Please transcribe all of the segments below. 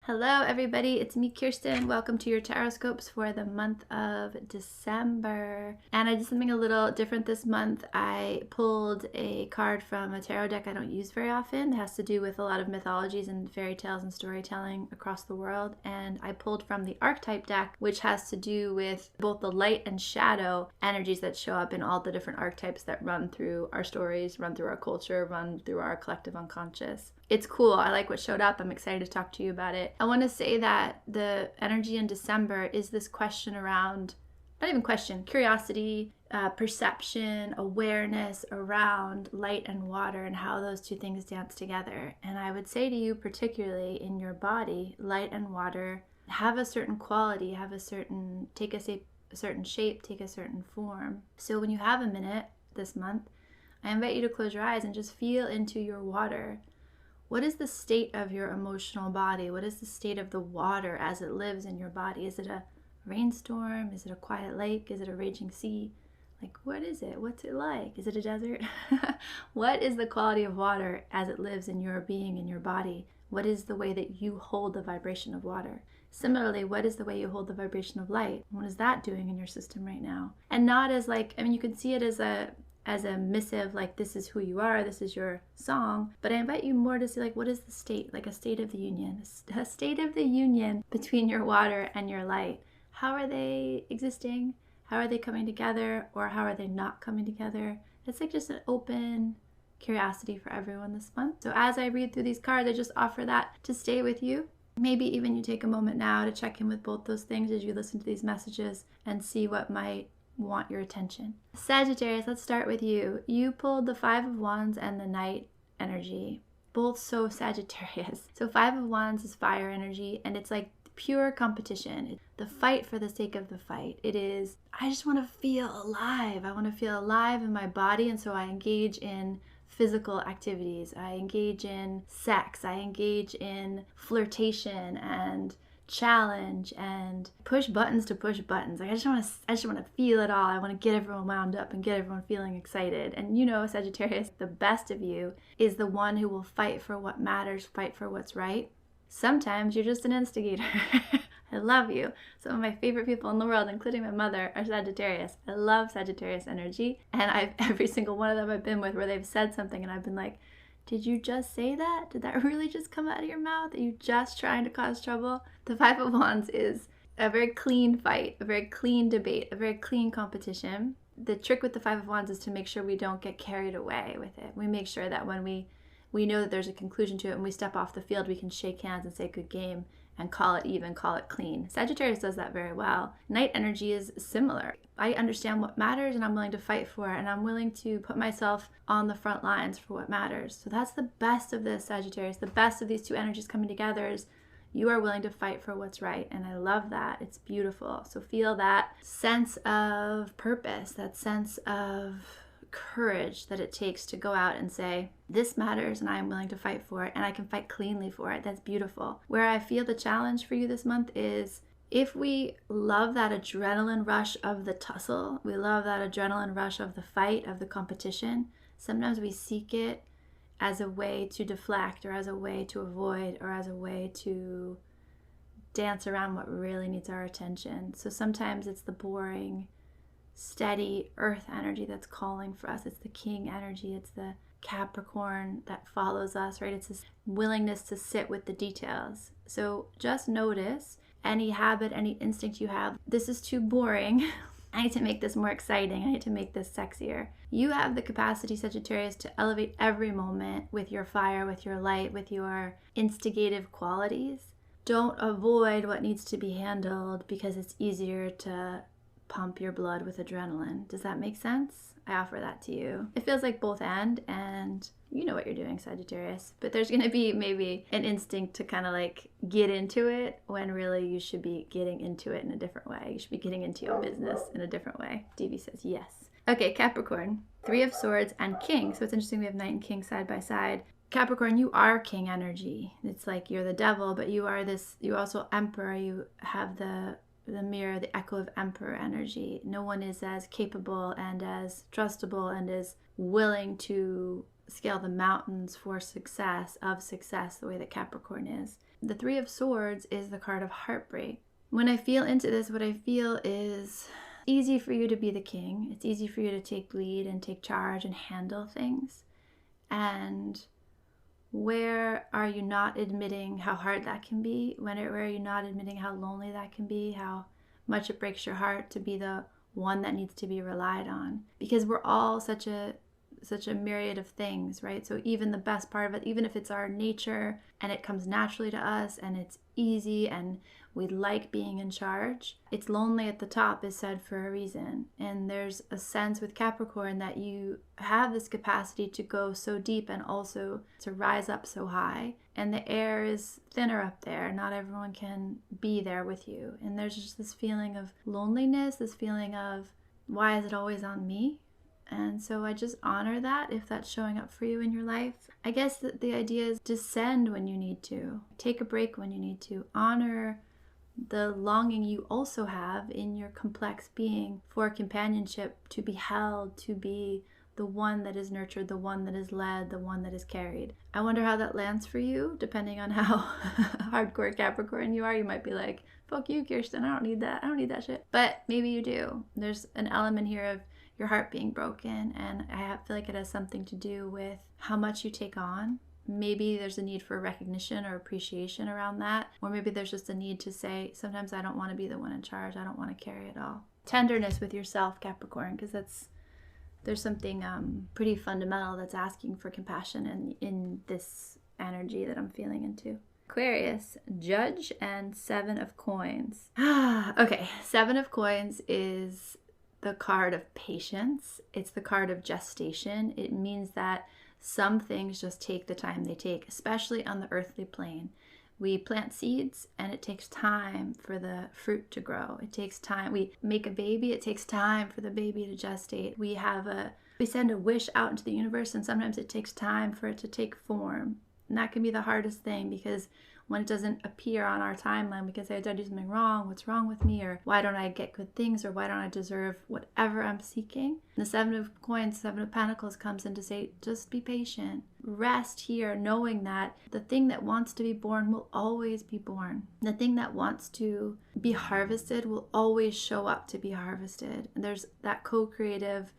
Hello everybody, it's me Kirsten. Welcome to your tarotscopes for the month of December. And I did something a little different this month. I pulled a card from a tarot deck I don't use very often. It has to do with a lot of mythologies and fairy tales and storytelling across the world. And I pulled from the archetype deck, which has to do with both the light and shadow energies that show up in all the different archetypes that run through our stories, run through our culture, run through our collective unconscious. It's cool. I like what showed up. I'm excited to talk to you about it. I want to say that the energy in December is this question around, not even question, curiosity, perception, awareness around light and water and how those two things dance together. And I would say to you, particularly in your body, light and water have a certain quality, take a certain shape, take a certain form. So when you have a minute this month, I invite you to close your eyes and just feel into your water. What is the state of your emotional body? What is the state of the water as it lives in your body? Is it a rainstorm? Is it a quiet lake? Is it a raging sea? Like, what is it? What's it like? Is it a desert? What is the quality of water as it lives in your being, in your body? What is the way that you hold the vibration of water? Similarly, what is the way you hold the vibration of light? What is that doing in your system right now? And not as like, you can see it as a missive, like this is who you are, this is your song, but I invite you more to see like what is the state, like a state of the union, a state of the union between your water and your light. How are they existing? How are they coming together, or how are they not coming together? It's like just an open curiosity for everyone this month. So as I read through these cards, I just offer that to stay with you. Maybe even you take a moment now to check in with both those things as you listen to these messages and see what might want your attention. Sagittarius, let's start with you. You pulled the Five of Wands and the Knight energy, both so Sagittarius. So Five of Wands is fire energy, and it's like pure competition. The fight for the sake of the fight. It is, I just want to feel alive. I want to feel alive in my body, and so I engage in physical activities. I engage in sex. I engage in flirtation and challenge and push buttons to push buttons. Like I just want to feel it all. I want to get everyone wound up and get everyone feeling excited. And you know, Sagittarius, the best of you is the one who will fight for what matters, fight for what's right. Sometimes you're just an instigator. I love you. Some of my favorite people in the world, including my mother, are Sagittarius. I love Sagittarius energy, and every single one of them I've been with where they've said something and I've been like, did you just say that? Did that really just come out of your mouth? Are you just trying to cause trouble? The Five of Wands is a very clean fight, a very clean debate, a very clean competition. The trick with the Five of Wands is to make sure we don't get carried away with it. We make sure that when we know that there's a conclusion to it and we step off the field, we can shake hands and say good game and call it even, call it clean. Sagittarius does that very well. Night energy is similar. I understand what matters and I'm willing to fight for it, and I'm willing to put myself on the front lines for what matters. So that's the best of this, Sagittarius. The best of these two energies coming together is you are willing to fight for what's right, and I love that. It's beautiful. So feel that sense of purpose, that sense of courage that it takes to go out and say, this matters and I am willing to fight for it, and I can fight cleanly for it. That's beautiful. Where I feel the challenge for you this month is, if we love that adrenaline rush of the tussle, we love that adrenaline rush of the fight, of the competition, sometimes we seek it as a way to deflect, or as a way to avoid, or as a way to dance around what really needs our attention. So sometimes it's the boring, steady earth energy that's calling for us. It's the king energy. It's the Capricorn that follows us, right? It's this willingness to sit with the details. So just notice any habit, any instinct you have. This is too boring. I need to make this more exciting. I need to make this sexier. You have the capacity, Sagittarius, to elevate every moment with your fire, with your light, with your instigative qualities. Don't avoid what needs to be handled because it's easier to pump your blood with adrenaline. Does that make sense? I offer that to you. It feels like both and you know what you're doing, Sagittarius. But there's going to be maybe an instinct to kind of like get into it when really you should be getting into it in a different way. You should be getting into your business in a different way. Devi says yes. Okay, Capricorn, Three of Swords and King. So it's interesting we have Knight and King side by side. Capricorn, you are King energy. It's like you're the devil, but you are this, you also Emperor. You have the mirror, the echo of Emperor energy. No one is as capable and as trustable and as willing to scale the mountains for success, the way that Capricorn is. The Three of Swords is the card of heartbreak. When I feel into this, what I feel is easy for you to be the king. It's easy for you to take lead and take charge and handle things. And where are you not admitting how hard that can be? Where are you not admitting how lonely that can be? How much it breaks your heart to be the one that needs to be relied on? Because we're all such a myriad of things, right? So even the best part of it, even if it's our nature and it comes naturally to us and it's easy and we like being in charge, it's lonely at the top is said for a reason. And there's a sense with Capricorn that you have this capacity to go so deep and also to rise up so high. And the air is thinner up there. Not everyone can be there with you. And there's just this feeling of loneliness, this feeling of, why is it always on me? And so I just honor that if that's showing up for you in your life. I guess that the idea is descend when you need to. Take a break when you need to. Honor the longing you also have in your complex being for companionship, to be held, to be the one that is nurtured, the one that is led, the one that is carried. I wonder how that lands for you, depending on how hardcore Capricorn you are. You might be like, fuck you, Kirsten, I don't need that. I don't need that shit. But maybe you do. There's an element here of your heart being broken, and I feel like it has something to do with how much you take on. Maybe there's a need for recognition or appreciation around that, or maybe there's just a need to say, sometimes I don't want to be the one in charge. I don't want to carry it all. Tenderness with yourself, Capricorn, because there's something pretty fundamental that's asking for compassion in this energy that I'm feeling into. Aquarius, Judge and Seven of Coins. Okay, Seven of Coins is the card of patience. It's the card of gestation. It means that some things just take the time they take, especially on the earthly plane. We plant seeds and it takes time for the fruit to grow. It takes time. We make a baby, it takes time for the baby to gestate. We send a wish out into the universe, and sometimes it takes time for it to take form. And that can be the hardest thing, because when it doesn't appear on our timeline, we can say, did I do something wrong? What's wrong with me? Or why don't I get good things? Or why don't I deserve whatever I'm seeking? And the Seven of Coins, Seven of Pentacles comes in to say, just be patient. Rest here, knowing that the thing that wants to be born will always be born. The thing that wants to be harvested will always show up to be harvested. And there's that co-creative,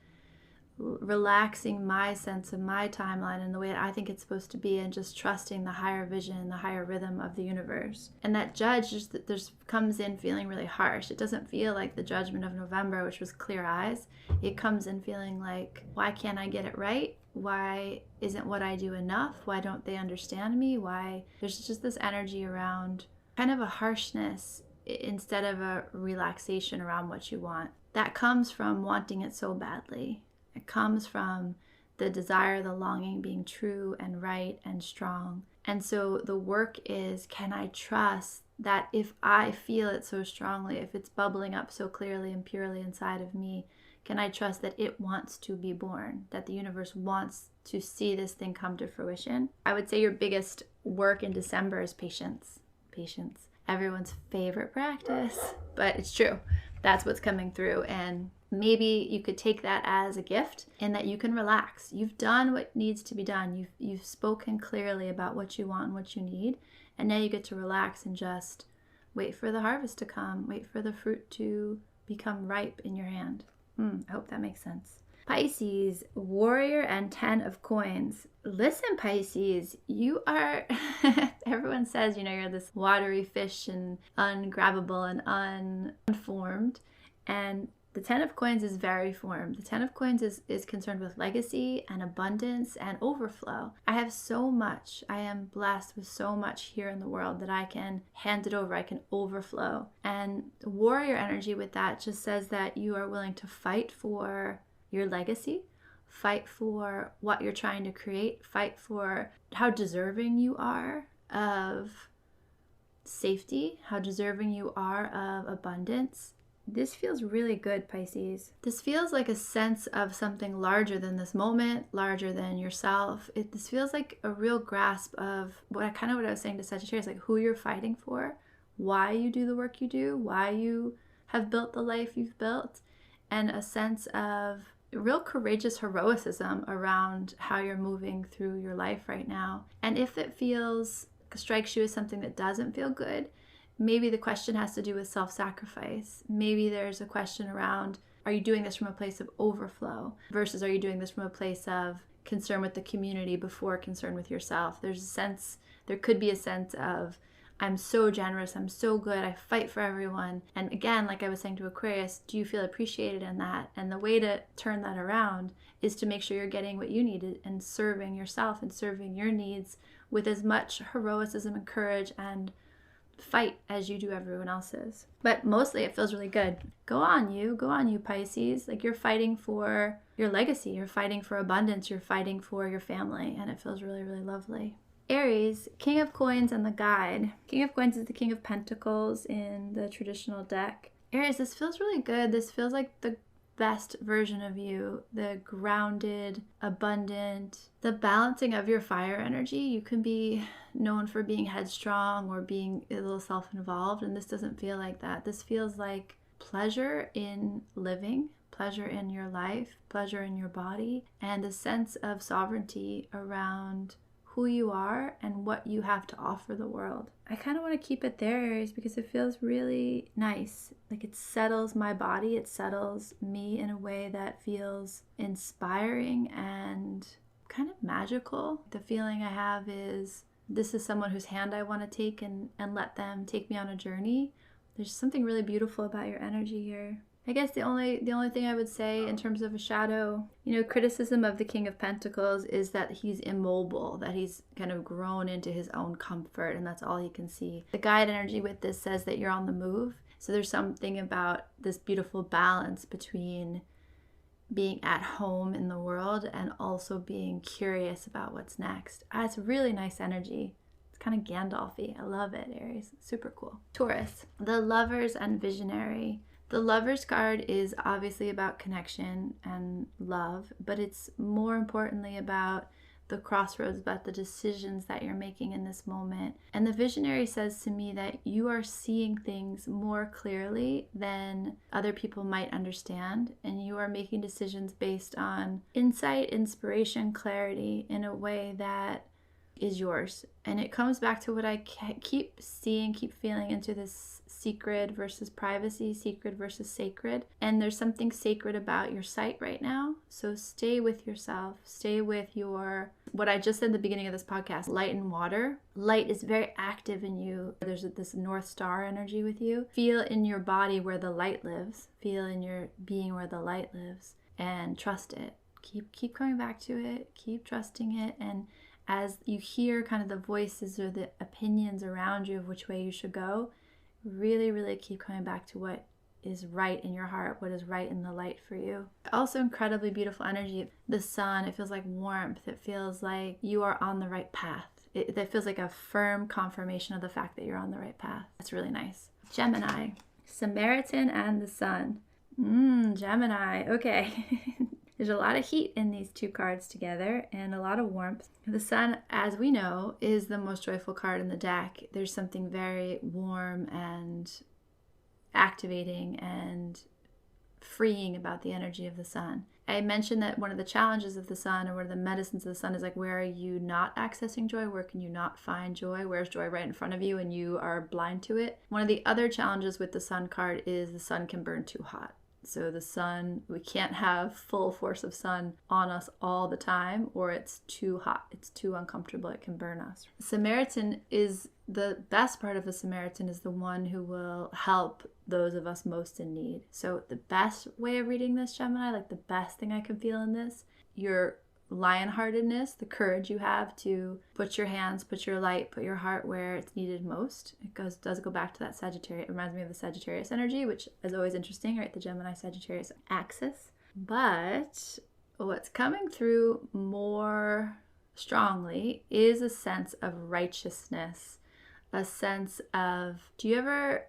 relaxing my sense of my timeline and the way I think it's supposed to be, and just trusting the higher vision and the higher rhythm of the universe. And that Judge just comes in feeling really harsh. It doesn't feel like the Judgment of November, which was clear eyes. It comes in feeling like, why can't I get it right? Why isn't what I do enough? Why don't they understand me? Why? There's just this energy around kind of a harshness instead of a relaxation around what you want. That comes from wanting it so badly. It comes from the desire, the longing being true and right and strong. And so the work is, can I trust that if I feel it so strongly, if it's bubbling up so clearly and purely inside of me, can I trust that it wants to be born, that the universe wants to see this thing come to fruition? I would say your biggest work in December is patience. Patience. Everyone's favorite practice, but it's true. That's what's coming through. And maybe you could take that as a gift, in that you can relax. You've done what needs to be done. You've spoken clearly about what you want and what you need. And now you get to relax and just wait for the harvest to come. Wait for the fruit to become ripe in your hand. I hope that makes sense. Pisces, Warrior and 10 of Coins. Listen, Pisces, you are, everyone says, you're this watery fish and ungrabbable and unformed. And the 10 of Coins is very formed. The 10 of Coins is concerned with legacy and abundance and overflow. I have so much. I am blessed with so much here in the world that I can hand it over. I can overflow. And the warrior energy with that just says that you are willing to fight for your legacy, fight for what you're trying to create, fight for how deserving you are of safety, how deserving you are of abundance. This feels really good, Pisces. This feels like a sense of something larger than this moment, larger than yourself. This feels like a real grasp of what I was saying to Sagittarius, like who you're fighting for, why you do the work you do, why you have built the life you've built, and a sense of real courageous heroicism around how you're moving through your life right now. And if it feels strikes you as something that doesn't feel good, maybe the question has to do with self-sacrifice. Maybe there's a question around, are you doing this from a place of overflow versus are you doing this from a place of concern with the community before concern with yourself? There could be a sense of, I'm so generous, I'm so good, I fight for everyone. And again, like I was saying to Aquarius, do you feel appreciated in that? And the way to turn that around is to make sure you're getting what you need and serving yourself and serving your needs with as much heroism and courage and fight as you do everyone else's. But mostly it feels really good. Go on you Pisces. Like, you're fighting for your legacy, you're fighting for abundance, you're fighting for your family, and it feels really, really lovely. Aries, King of Coins and the Guide. King of Coins is the King of Pentacles in the traditional deck. Aries, this feels really good. This feels like the best version of you, the grounded, abundant, the balancing of your fire energy. You can be known for being headstrong or being a little self-involved, and this doesn't feel like that. This feels like pleasure in living, pleasure in your life, pleasure in your body, and a sense of sovereignty around who you are and what you have to offer the world. I kind of want to keep it there, Aries, because it feels really nice. Like, it settles my body, it settles me in a way that feels inspiring and kind of magical. The feeling I have is, this is someone whose hand I want to take and let them take me on a journey. There's something really beautiful about your energy here. I guess the only thing I would say in terms of a shadow, criticism of the King of Pentacles is that he's immobile, that he's kind of grown into his own comfort, and that's all he can see. The Guide energy with this says that you're on the move. So there's something about this beautiful balance between being at home in the world and also being curious about what's next. It's a really nice energy. It's kind of Gandalf-y. I love it, Aries. Super cool. Taurus, the Lovers and Visionary. The Lover's card is obviously about connection and love, but it's more importantly about the crossroads, about the decisions that you're making in this moment. And the Visionary says to me that you are seeing things more clearly than other people might understand, and you are making decisions based on insight, inspiration, clarity in a way that is yours. And it comes back to what I keep seeing, keep feeling into this secret versus privacy, secret versus sacred. And there's something sacred about your sight right now. So stay with yourself, stay with your, what I just said at the beginning of this podcast, light and water. Light is very active in you. There's this North Star energy with you. Feel in your body where the light lives. Feel in your being where the light lives, and trust it. Keep coming back to it. Keep trusting it. And as you hear kind of the voices or the opinions around you of which way you should go, really, really keep coming back to what is right in your heart, what is right in the light for you. Also incredibly beautiful energy. The sun, it feels like warmth. It feels like you are on the right path. That feels like a firm confirmation of the fact that you're on the right path. That's really nice. Gemini, Samaritan and the Sun. Gemini, okay. There's a lot of heat in these two cards together and a lot of warmth. The Sun, as we know, is the most joyful card in the deck. There's something very warm and activating and freeing about the energy of the Sun. I mentioned that one of the challenges of the Sun, or one of the medicines of the Sun, is like, where are you not accessing joy? Where can you not find joy? Where's joy right in front of you and you are blind to it? One of the other challenges with the Sun card is the Sun can burn too hot. So the sun, we can't have full force of sun on us all the time, or it's too hot, it's too uncomfortable, it can burn us. Samaritan is, the best part of the Samaritan is the one who will help those of us most in need. So the best way of reading this, Gemini, like the best thing I can feel in this, your lionheartedness, the courage you have to put your hands, put your light, put your heart where it's needed most. It does go back to that Sagittarius. It reminds me of the Sagittarius energy, which is always interesting, right? The Gemini-Sagittarius axis. But what's coming through more strongly is a sense of righteousness, a sense of, do you ever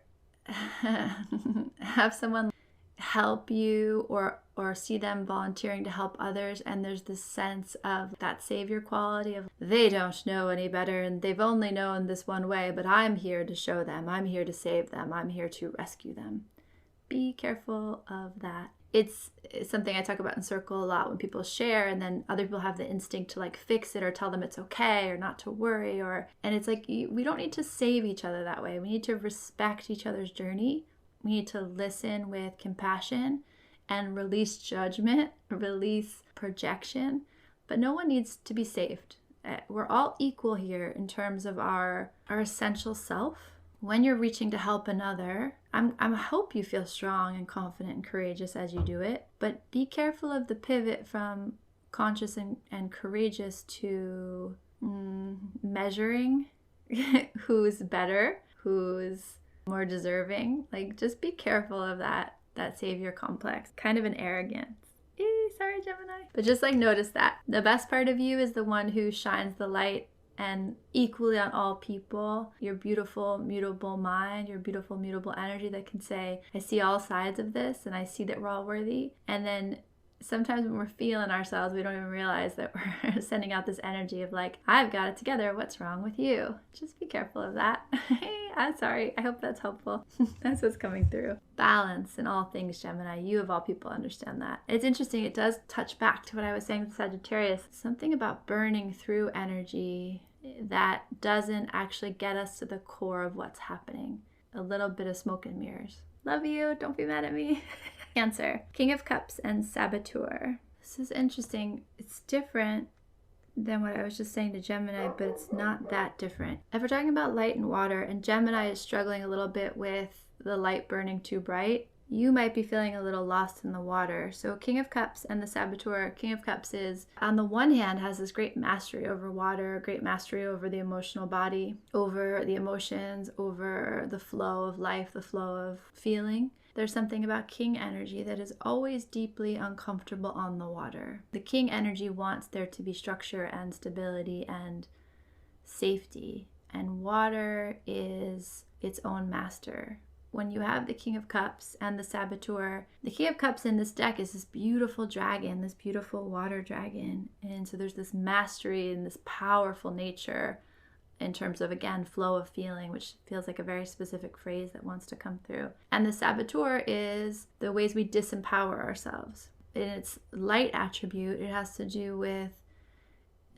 have someone help you or see them volunteering to help others, and there's this sense of that savior quality of, they don't know any better and they've only known this one way, but I'm here to show them, I'm here to save them, I'm here to rescue them. Be careful of that. it's something I talk about in Circle a lot when people share, and then other people have the instinct to like fix it or tell them it's okay or not to worry, and it's like we don't need to save each other that way. We need to respect each other's journey. We need to listen with compassion and release judgment, release projection, but no one needs to be saved. We're all equal here in terms of our essential self. When you're reaching to help another, I hope you feel strong and confident and courageous as you do it, but be careful of the pivot from conscious and courageous to measuring who's better, who's more deserving. Like, just be careful of that savior complex, kind of an arrogance. Sorry, Gemini. But just like notice that the best part of you is the one who shines the light and equally on all people. Your beautiful, mutable mind, your beautiful, mutable energy that can say, I see all sides of this and I see that we're all worthy. And then sometimes when we're feeling ourselves, we don't even realize that we're sending out this energy of like, I've got it together. What's wrong with you? Just be careful of that. I'm sorry. I hope that's helpful. That's what's coming through. Balance in all things, Gemini. You of all people understand that. It's interesting. It does touch back to what I was saying with Sagittarius. Something about burning through energy that doesn't actually get us to the core of what's happening. A little bit of smoke and mirrors. Love you. Don't be mad at me. Cancer, King of Cups and Saboteur. This is interesting. It's different than what I was just saying to Gemini, but it's not that different. If we're talking about light and water, and Gemini is struggling a little bit with the light burning too bright, you might be feeling a little lost in the water. So King of Cups and the Saboteur. King of Cups is, on the one hand, has this great mastery over water, great mastery over the emotional body, over the emotions, over the flow of life, the flow of feeling. There's something about King energy that is always deeply uncomfortable on the water. The King energy wants there to be structure and stability and safety, and water is its own master. When you have the King of Cups and the Saboteur, the King of Cups in this deck is this beautiful dragon, this beautiful water dragon. And so there's this mastery and this powerful nature in terms of, again, flow of feeling, which feels like a very specific phrase that wants to come through. And the Saboteur is the ways we disempower ourselves. In its light attribute, it has to do with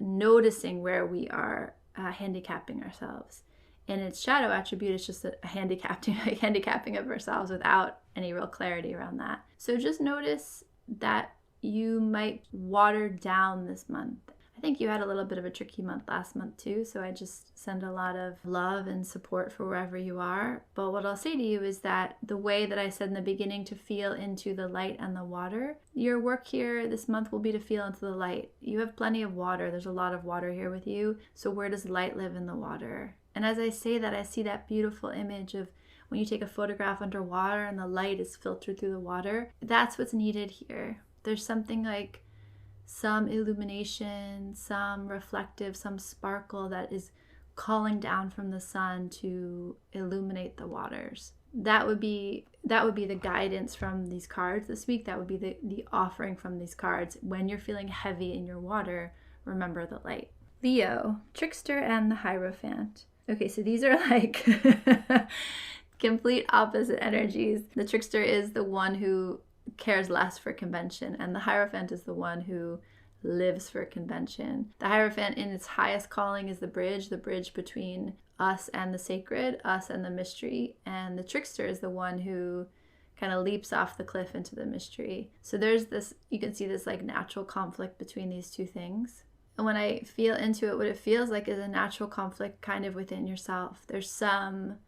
noticing where we are handicapping ourselves. In its shadow attribute, it's just a handicapping of ourselves without any real clarity around that. So just notice that you might water down this month. I think you had a little bit of a tricky month last month too, so I just send a lot of love and support for wherever you are. But what I'll say to you is that the way that I said in the beginning to feel into the light and the water, your work here this month will be to feel into the light. You have plenty of water. There's a lot of water here with you. So where does light live in the water? And as I say that, I see that beautiful image of when you take a photograph underwater and the light is filtered through the water. That's what's needed here. There's something like some illumination, some reflective, some sparkle that is calling down from the sun to illuminate the waters. That would be the guidance from these cards this week. That would be the offering from these cards. When you're feeling heavy in your water, remember the light. Leo, Trickster and the Hierophant. Okay, so these are like complete opposite energies. The Trickster is the one who cares less for convention, and the Hierophant is the one who lives for convention. The Hierophant in its highest calling is the bridge between us and the sacred, us and the mystery, and the Trickster is the one who kind of leaps off the cliff into the mystery. So there's this, you can see this like natural conflict between these two things. And when I feel into it, what it feels like is a natural conflict kind of within yourself. There's some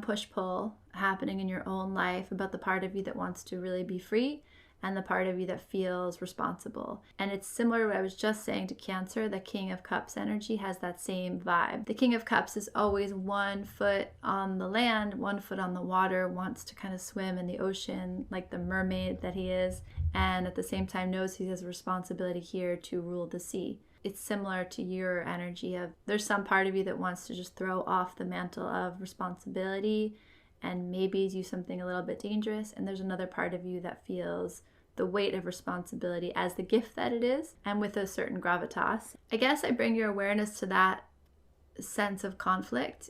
push-pull happening in your own life about the part of you that wants to really be free and the part of you that feels responsible. And it's similar to what I was just saying to Cancer. The King of Cups energy has that same vibe. The King of Cups is always 1 foot on the land, 1 foot on the water, wants to kind of swim in the ocean like the mermaid that he is, and at the same time knows he has a responsibility here to rule the sea. It's similar to your energy of there's some part of you that wants to just throw off the mantle of responsibility and maybe do something a little bit dangerous, and there's another part of you that feels the weight of responsibility as the gift that it is, and with a certain gravitas. I guess I bring your awareness to that sense of conflict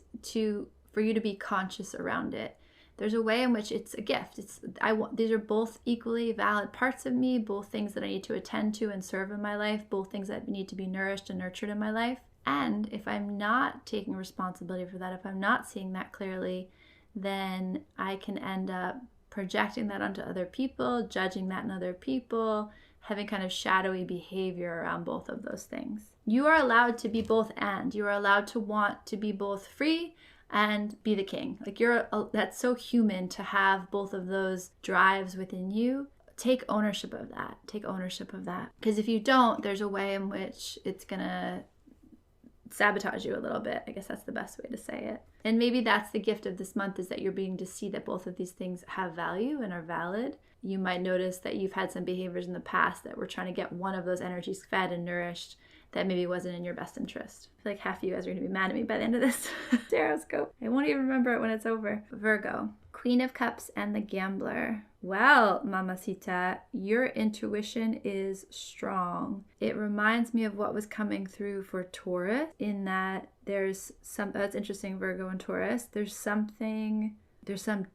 for you to be conscious around it. there's a way in which it's a gift. These are both equally valid parts of me, both things that I need to attend to and serve in my life, both things that need to be nourished and nurtured in my life. And if I'm not taking responsibility for that, if I'm not seeing that clearly, then I can end up projecting that onto other people, judging that in other people, having kind of shadowy behavior around both of those things. You are allowed to be both and. You are allowed to want to be both free and be the king. Like that's so human to have both of those drives within you. Take ownership of that. Take ownership of that. Because if you don't, there's a way in which it's gonna sabotage you a little bit. I guess that's the best way to say it. And maybe that's the gift of this month, is that you're beginning to see that both of these things have value and are valid. You might notice that you've had some behaviors in the past that were trying to get one of those energies fed and nourished that maybe wasn't in your best interest. I feel like half of you guys are going to be mad at me by the end of this tarotscope. I won't even remember it when it's over. Virgo, Queen of Cups and the Gambler. Well, Mamacita, your intuition is strong. It reminds me of what was coming through for Taurus, in that that's interesting, Virgo and Taurus. There's some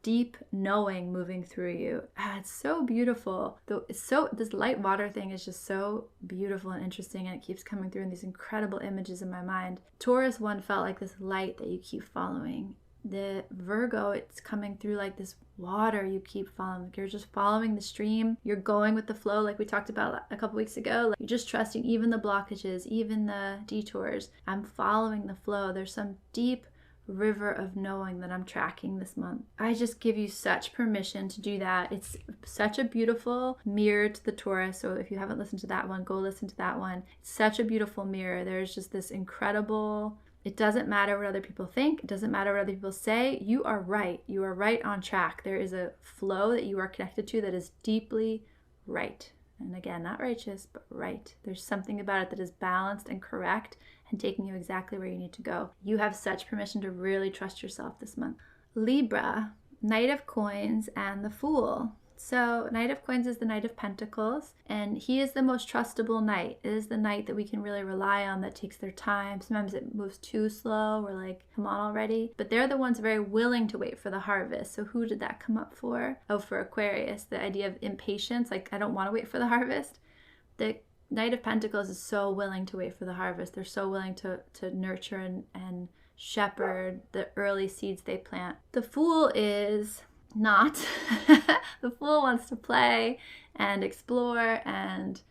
deep knowing moving through you. It's so beautiful. This light water thing is just so beautiful and interesting, and it keeps coming through in these incredible images in my mind. Taurus one felt like this light that you keep following. The Virgo, it's coming through like this water you keep following. Like you're just following the stream. You're going with the flow, like we talked about a couple weeks ago. Like you're just trusting even the blockages, even the detours. I'm following the flow. There's some deep river of knowing that I'm tracking this month. I just give you such permission to do that. It's such a beautiful mirror to the Taurus. So if you haven't listened to that one, go listen to that one. It's such a beautiful mirror. There's just this incredible, it doesn't matter what other people think. It doesn't matter what other people say. You are right. You are right on track. There is a flow that you are connected to that is deeply right. And again, not righteous, but right. There's something about it that is balanced and correct and taking you exactly where you need to go. You have such permission to really trust yourself this month. Libra, Knight of Coins and the Fool. So Knight of Coins is the Knight of Pentacles, and he is the most trustable knight. It is the knight that we can really rely on, that takes their time. Sometimes it moves too slow. We're like, come on already. But they're the ones very willing to wait for the harvest. So who did that come up for? Oh, for Aquarius, the idea of impatience. Like, I don't want to wait for the harvest. The Knight of Pentacles is so willing to wait for the harvest. They're so willing to nurture and shepherd the early seeds they plant. The Fool is not. The Fool wants to play and explore and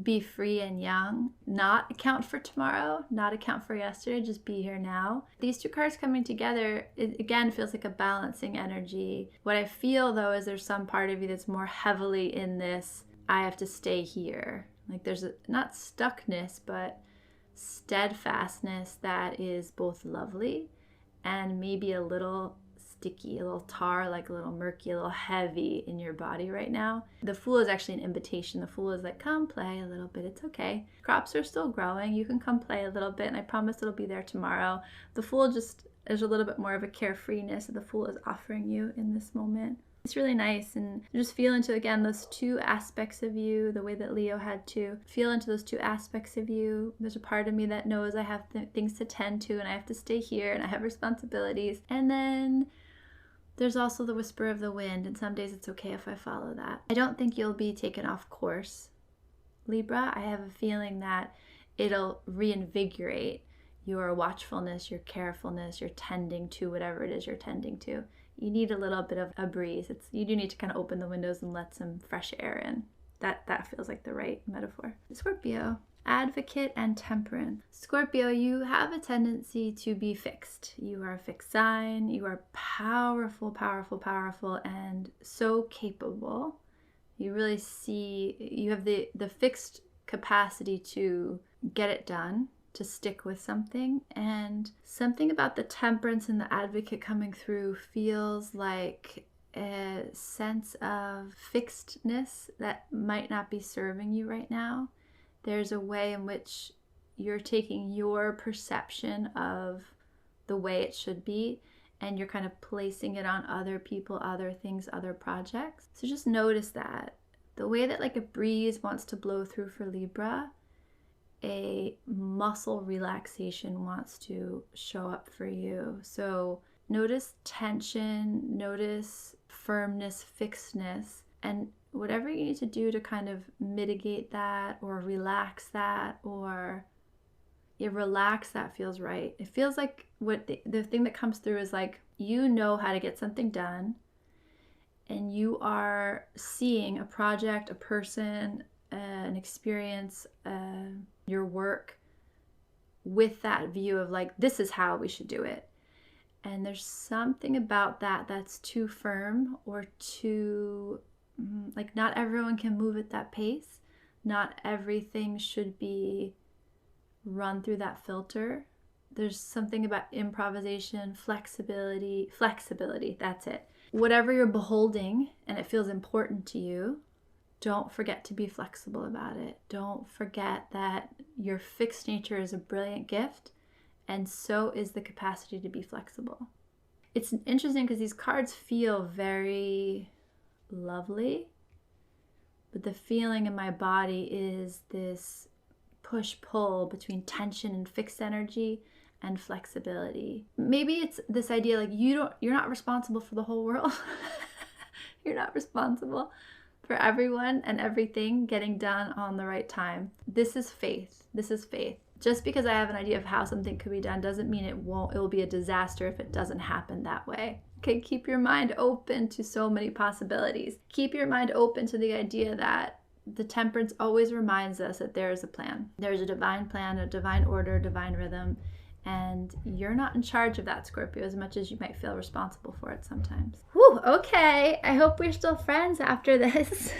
be free and young, not account for tomorrow, not account for yesterday, just be here now. These two cards coming together, it again feels like a balancing energy. What I feel though is there's some part of you that's more heavily in this, I have to stay here. Like there's not stuckness, but steadfastness that is both lovely and maybe a little sticky, a little tar, like a little murky, a little heavy in your body right now. The Fool is actually an invitation. The Fool is like, come play a little bit. It's okay. Crops are still growing. You can come play a little bit, and I promise it'll be there tomorrow. The Fool just, there's a little bit more of a carefreeness that the Fool is offering you in this moment. It's really nice, and just feel into, again, those two aspects of you, the way that Leo had to feel into those two aspects of you. There's a part of me that knows I have things to tend to, and I have to stay here, and I have responsibilities. And then there's also the whisper of the wind, and some days it's okay if I follow that. I don't think you'll be taken off course, Libra. I have a feeling that it'll reinvigorate your watchfulness, your carefulness, your tending to whatever it is you're tending to. You need a little bit of a breeze. You do need to kind of open the windows and let some fresh air in. That feels like the right metaphor. Scorpio, Advocate and Temperance. Scorpio, you have a tendency to be fixed. You are a fixed sign. You are powerful, powerful, powerful, and so capable. You really see, you have the fixed capacity to get it done, to stick with something. And something about the Temperance and the Advocate coming through feels like a sense of fixedness that might not be serving you right now. There's a way in which you're taking your perception of the way it should be and you're kind of placing it on other people, other things, other projects. So just notice that. The way that like a breeze wants to blow through for Libra, a muscle relaxation wants to show up for you. So Notice tension, notice firmness, fixedness, and whatever you need to do to kind of mitigate that or relax that, or relax that feels right. It feels like what the thing that comes through is like, you know how to get something done, and you are seeing a project, a person, an experience, your work with that view of like, this is how we should do it. And there's something about that that's too firm or too, like, not everyone can move at that pace. Not everything should be run through that filter. There's something about improvisation, flexibility, that's it. Whatever you're beholding and it feels important to you, don't forget to be flexible about it. Don't forget that your fixed nature is a brilliant gift, and so is the capacity to be flexible. It's interesting because these cards feel very lovely, but the feeling in my body is this push-pull between tension and fixed energy and flexibility. Maybe it's this idea like you're not responsible for the whole world. You're not responsible for everyone and everything getting done on the right time. This is faith. This is faith. Just because I have an idea of how something could be done doesn't mean it will be a disaster if it doesn't happen that way. Okay, keep your mind open to so many possibilities. Keep your mind open to the idea that the temperance always reminds us that there is a plan. There's a divine plan, a divine order, divine rhythm, and you're not in charge of that, Scorpio, as much as you might feel responsible for it sometimes. Whew, okay. I hope we're still friends after this.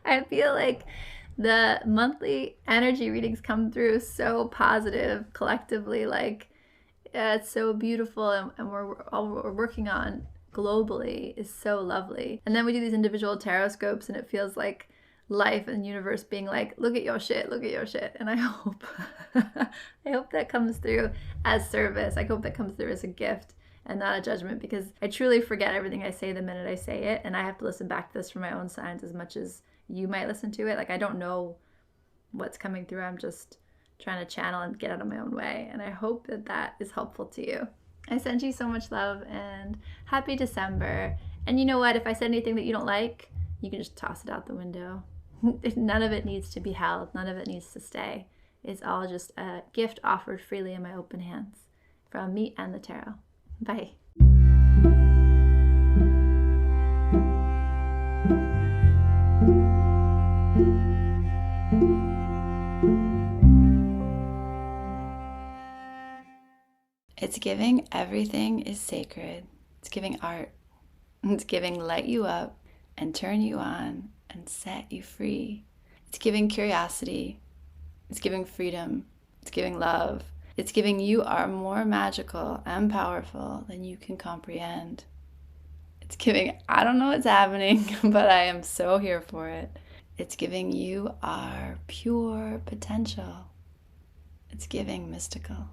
I feel like the monthly energy readings come through so positive collectively. Like, it's so beautiful, and all we're working on globally is so lovely. And then we do these individual tarotscopes, and it feels like life and universe being like, look at your shit. And I hope that comes through as service. I hope that comes through as a gift and not a judgment, because I truly forget everything I say the minute I say it, and I have to listen back to this for my own signs as much as you might listen to it. Like, I don't know what's coming through. I'm just trying to channel and get out of my own way, and I hope that is helpful to you. I send you so much love, and happy December. And you know what? If I said anything that you don't like, you can just toss it out the window. None of it needs to be held. None of it needs to stay. It's all just a gift offered freely in my open hands from me and the tarot. Bye. It's giving everything is sacred. It's giving art. It's giving light you up and turn you on and set you free. It's giving curiosity. It's giving freedom. It's giving love. It's giving you are more magical and powerful than you can comprehend. It's giving, I don't know what's happening, but I am so here for it. It's giving you are pure potential. It's giving mystical.